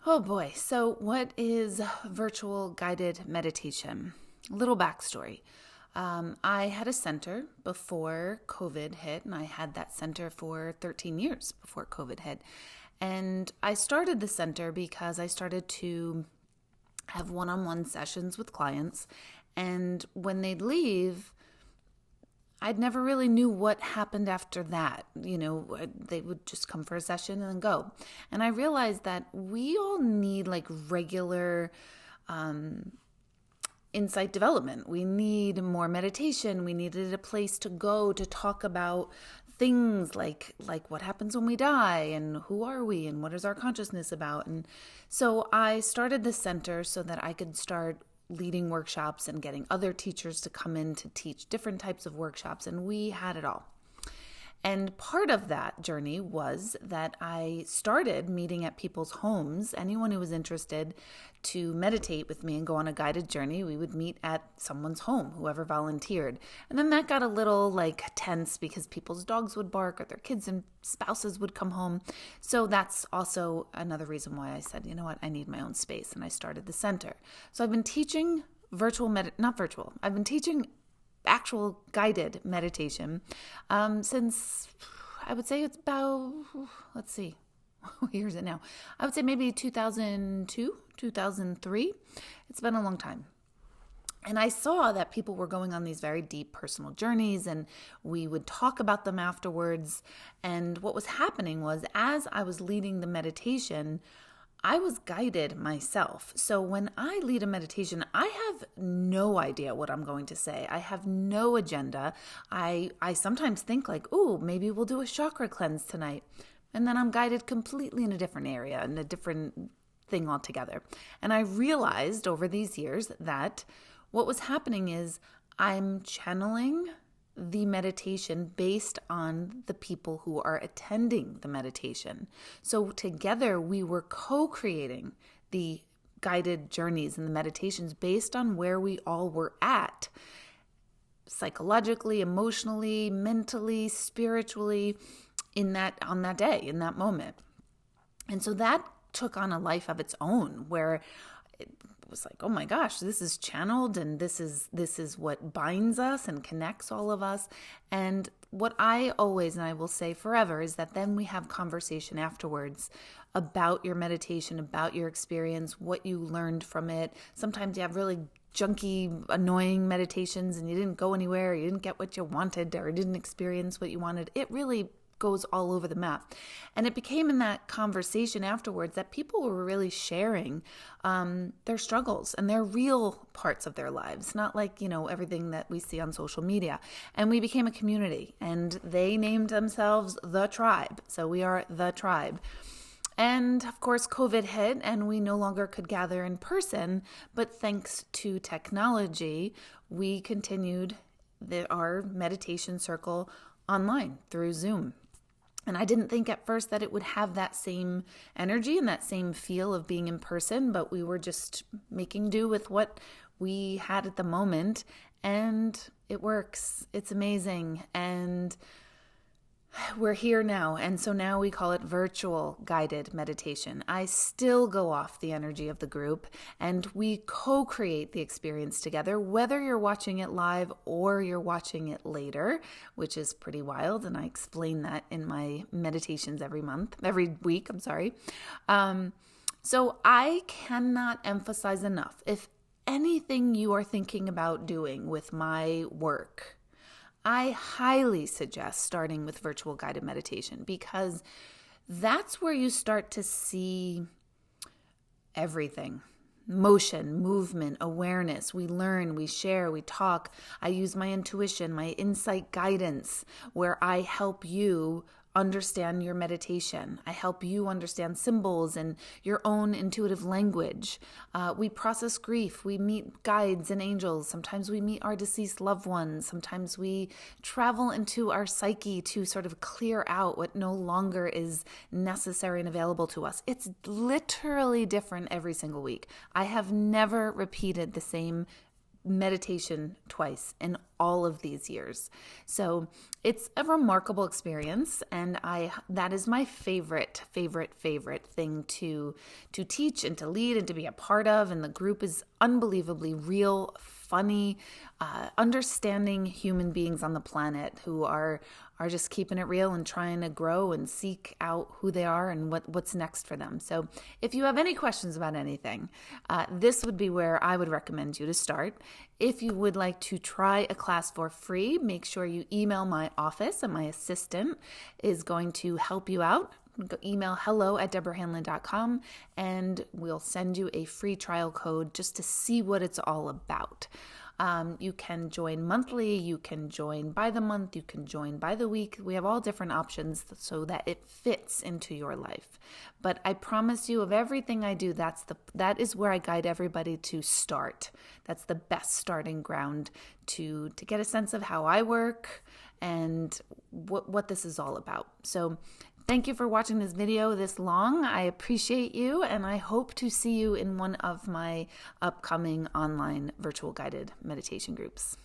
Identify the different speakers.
Speaker 1: Oh boy. So, what is virtual guided meditation? A little backstory. I had a center before COVID hit, and I had that center for 13 years before COVID hit. And I started the center because I started to have one-on-one sessions with clients. And when they'd leave, I'd never really knew what happened after that. They would just come for a session and then go. And I realized that we all need like regular insight development. We need more meditation. We needed a place to go to talk about things like what happens when we die and who are we and what is our consciousness about. And so I started the center so that I could start leading workshops and getting other teachers to come in to teach different types of workshops, and we had it all. And part of that journey was that I started meeting at people's homes. Anyone who was interested to meditate with me and go on a guided journey, we would meet at someone's home, whoever volunteered. And then that got a little tense because people's dogs would bark or their kids and spouses would come home. So that's also another reason why I said, you know what, I need my own space, and I started the center. So I've been teaching I've been teaching actual guided meditation since I would say it's about, let's see, what year is it now? I would say maybe 2002, 2003. It's been a long time. And I saw that people were going on these very deep personal journeys, and we would talk about them afterwards. And what was happening was, as I was leading the meditation, I was guided myself. So when I lead a meditation, I have no idea what I'm going to say. I have no agenda. I sometimes think maybe we'll do a chakra cleanse tonight. And then I'm guided completely in a different area, in a different thing altogether. And I realized over these years that what was happening is I'm channeling the meditation based on the people who are attending the meditation. So together we were co-creating the guided journeys and the meditations based on where we all were at, psychologically, emotionally, mentally, spiritually, on that day, in that moment. And so that took on a life of its own, where it was like, oh my gosh, this is channeled, and this is what binds us and connects all of us. And what I always, and I will say forever, is that then we have conversation afterwards about your meditation, about your experience, what you learned from it. Sometimes you have really junky, annoying meditations and you didn't go anywhere, you didn't get what you wanted, or didn't experience what you wanted. It really goes all over the map. And it became in that conversation afterwards that people were really sharing their struggles and their real parts of their lives, not everything that we see on social media. And we became a community, and they named themselves The Tribe. So we are The Tribe. And of course, COVID hit and we no longer could gather in person, but thanks to technology, we continued our meditation circle online through Zoom. And I didn't think at first that it would have that same energy and that same feel of being in person, but we were just making do with what we had at the moment, and it works. It's amazing. And we're here now. And so now we call it virtual guided meditation. I still go off the energy of the group, and we co-create the experience together, whether you're watching it live or you're watching it later, which is pretty wild. And I explain that in my meditations every week. So I cannot emphasize enough, if anything you are thinking about doing with my work, I highly suggest starting with virtual guided meditation, because that's where you start to see everything. Motion, movement, awareness. We learn, we share, we talk. I use my intuition, my insight guidance, where I help you understand your meditation. I help you understand symbols and your own intuitive language. We process grief. We meet guides and angels. Sometimes we meet our deceased loved ones. Sometimes we travel into our psyche to sort of clear out what no longer is necessary and available to us. It's literally different every single week. I have never repeated the same meditation twice in all of these years. So it's a remarkable experience, and that is my favorite thing to teach and to lead and to be a part of. And the group is unbelievably real, funny, understanding human beings on the planet who are just keeping it real and trying to grow and seek out who they are and what's next for them. So if you have any questions about anything, this would be where I would recommend you to start. If you would like to try a class for free, make sure you email my office, and my assistant is going to help you out. Email hello@deborahhanlon.com, and we'll send you a free trial code just to see what it's all about. You can join monthly, you can join by the month, you can join by the week. We have all different options so that it fits into your life. But I promise you, of everything I do, that is where I guide everybody to start. That's the best starting ground to get a sense of how I work and what this is all about. So thank you for watching this video this long. I appreciate you, and I hope to see you in one of my upcoming online virtual guided meditation groups.